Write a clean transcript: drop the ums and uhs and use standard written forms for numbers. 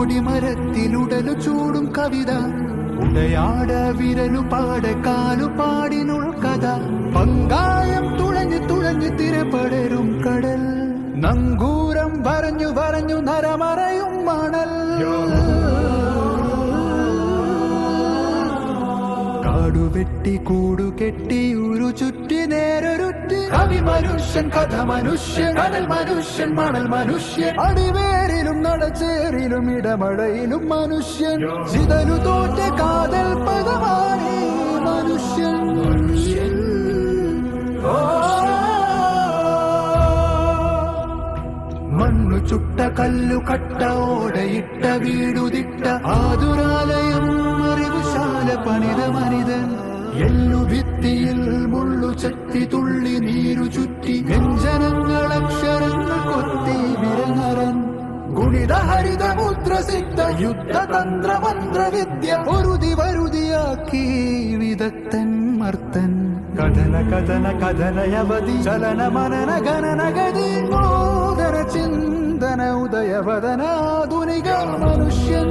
കൊടിമരത്തിലുടലു ചൂടും കവിത ഉടയാട വിരലു പാട കാലു പാടിനുൾ കഥ പങ്കായം തുഴഞ്ഞു തുഴഞ്ഞു തിരപടരും കടൽ നങ്കൂരം വരഞ്ഞു വരഞ്ഞു നരമറയും മണൽ കാടുവെട്ടി കൂടുകെട്ടി ഉരു ചുറ്റി നേരൊരുറ്റി കവി മനുഷ്യൻ കഥ മനുഷ്യൻ കടൽ മനുഷ്യൻ മണൽ മനുഷ്യൻ അടിവേരിലും നടച്ചേറിലും ഇടമഴയിലും മനുഷ്യൻ ചിതലു തോറ്റ കാതൽ പദമാണ് മനുഷ്യൻ മണ്ണു ചുട്ട കല്ലു കട്ട ഓടയിട്ട വീടുതിട്ട ആതുരാലയം അറിവുശാല പണിത മനിതൻ എല്ലു ഭിത്തിയിൽ മുള്ളു ചത്തി തുള്ളി നീരു ചുറ്റി വ്യഞ്ജനങ്ങൾ അക്ഷരങ്ങൾ കൊത്തി വിരനരൻ ഗുണിത ഹരിത മുദ്രസിദ്ധ യുദ്ധതന്ത്ര മന്ത്രവിദ്യ പൊരുതി വരുതിയാക്കി വിദഗ്ധൻ മർത്തൻ കഥന കഥന കഥനയവധി ചലന മനന ഗണന ഗതി മോദന ചിന്തന ഉദയവദനാധുനിക മനുഷ്യൻ